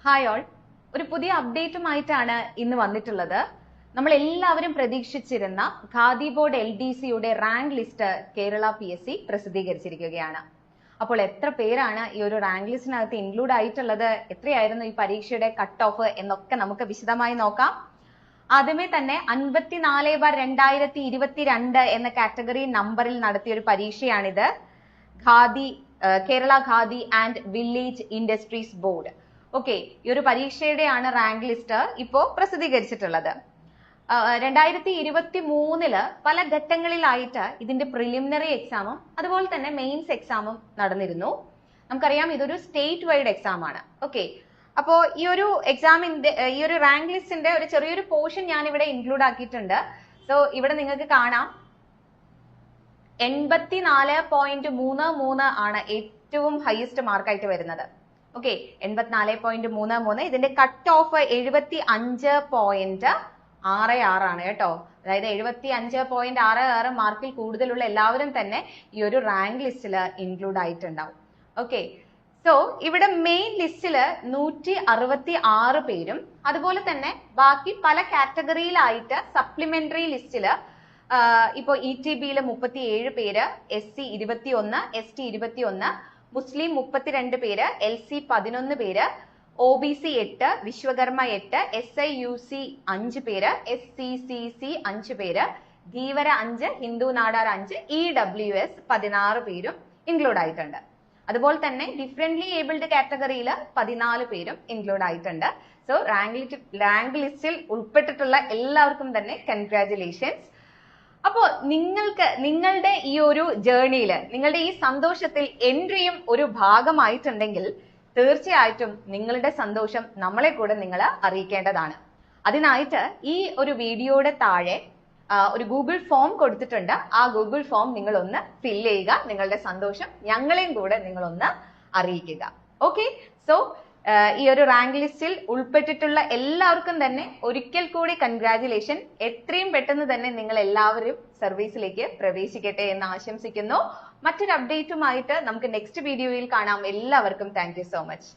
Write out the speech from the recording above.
Hi all, ഒരു പുതിയ അപ്ഡേറ്റുമായിട്ടാണ് ഇന്ന് വന്നിട്ടുള്ളത്. നമ്മൾ എല്ലാവരും പ്രതീക്ഷിച്ചിരുന്ന ഖാദി ബോർഡ് LDCയുടെ റാങ്ക് ലിസ്റ്റ് കേരള PSC പ്രസിദ്ധീകരിച്ചിരിക്കുകയാണ്. അപ്പോൾ എത്ര പേരാണ് ഈ ഒരു റാങ്ക് ലിസ്റ്റിനകത്ത് ഇൻക്ലൂഡ് ആയിട്ടുള്ളത്, എത്രയായിരുന്നു ഈ പരീക്ഷയുടെ കട്ട് ഓഫ് എന്നൊക്കെ നമുക്ക് വിശദമായി നോക്കാം. ആദ്യമേ തന്നെ 54/2022 എന്ന കാറ്റഗറി നമ്പറിൽ നടത്തിയ ഒരു പരീക്ഷയാണിത്. Kerala Khadi and village industries board. Okay, ഈ ഒരു പരീക്ഷയുടെയാണ് റാങ്ക് ലിസ്റ്റ് ഇപ്പോ പ്രസിദ്ധീകരിച്ചിട്ടുള്ളത്. 2023 പല ഘട്ടങ്ങളിലായിട്ട് ഇതിന്റെ പ്രിലിമിനറി എക്സാമും അതുപോലെ തന്നെ മെയിൻസ് എക്സാമും നടന്നിരുന്നു. നമുക്കറിയാം ഇതൊരു സ്റ്റേറ്റ് വൈഡ് എക്സാം ആണ്. ഓക്കെ, അപ്പോ ഈ ഒരു എക്സാമിന്റെ ഈ ഒരു റാങ്ക് ലിസ്റ്റിന്റെ ഒരു ചെറിയൊരു പോർഷൻ ഞാൻ ഇവിടെ ഇൻക്ലൂഡ് ആക്കിയിട്ടുണ്ട്. സോ ഇവിടെ നിങ്ങൾക്ക് കാണാം 84.33 ആണ് ഏറ്റവും ഹയസ്റ്റ് മാർക്കായിട്ട് വരുന്നത്. ഓക്കെ, 84.33. ഇതിന്റെ കട്ട് ഓഫ് 75.66 ആണ് കേട്ടോ. അതായത് 75.66 മാർക്കിൽ കൂടുതലുള്ള എല്ലാവരും തന്നെ ഈ ഒരു റാങ്ക് ലിസ്റ്റിൽ ഇൻക്ലൂഡ് ആയിട്ടുണ്ടാവും. ഓക്കെ, സോ ഇവിടെ മെയിൻ ലിസ്റ്റിൽ 166 പേരും അതുപോലെ തന്നെ ബാക്കി പല കാറ്റഗറിയിലായിട്ട് സപ്ലിമെന്ററി ലിസ്റ്റിൽ ഇപ്പോ ETBയിൽ 37 പേര്, SC 21, ST 21, മുസ്ലിം 32 പേര്, LC 11 പേര്, OBC 8, വിശ്വകർമ്മ 8, SIUC 5 പേര്, SCCC 5 പേര്, ധീവര 5, ഹിന്ദു നാടാർ 5, EWS 16 പേരും ഇൻക്ലൂഡ് ആയിട്ടുണ്ട്. അതുപോലെ തന്നെ ഡിഫറെന്റ്ലി ഏബിൾഡ് കാറ്റഗറിയിൽ 14 പേരും ഇൻക്ലൂഡ് ആയിട്ടുണ്ട്. സോ റാങ്ക് ലിസ്റ്റിൽ ഉൾപ്പെട്ടിട്ടുള്ള എല്ലാവർക്കും തന്നെ കൺഗ്രാറ്റുലേഷൻസ്. അപ്പോ നിങ്ങളുടെ ഈ ഒരു ജേർണിയില്, നിങ്ങളുടെ ഈ സന്തോഷത്തിൽ എൻട്രിയും ഒരു ഭാഗമായിട്ടുണ്ടെങ്കിൽ തീർച്ചയായിട്ടും നിങ്ങളുടെ സന്തോഷം നമ്മളെ കൂടെ നിങ്ങൾ അറിയിക്കേണ്ടതാണ്. അതിനായിട്ട് ഈ ഒരു വീഡിയോയുടെ താഴെ ഒരു ഗൂഗിൾ ഫോം കൊടുത്തിട്ടുണ്ട്. ആ ഗൂഗിൾ ഫോം നിങ്ങൾ ഒന്ന് ഫിൽ ചെയ്യുക. നിങ്ങളുടെ സന്തോഷം ഞങ്ങളെയും കൂടെ നിങ്ങളൊന്ന് അറിയിക്കുക. ഓക്കെ, സോ ഈ ഒരു റാങ്ക് ലിസ്റ്റിൽ ഉൾപ്പെട്ടിട്ടുള്ള എല്ലാവർക്കും തന്നെ ഒരിക്കൽ കൂടി കൺഗ്രാറ്റുലേഷൻ. എത്രയും പെട്ടെന്ന് തന്നെ നിങ്ങൾ എല്ലാവരും സർവീസിലേക്ക് പ്രവേശിക്കട്ടെ എന്ന് ആശംസിക്കുന്നു. മറ്റൊരു അപ്ഡേറ്റുമായിട്ട് നമുക്ക് നെക്സ്റ്റ് വീഡിയോയിൽ കാണാം. എല്ലാവർക്കും താങ്ക് യു സോ മച്ച്.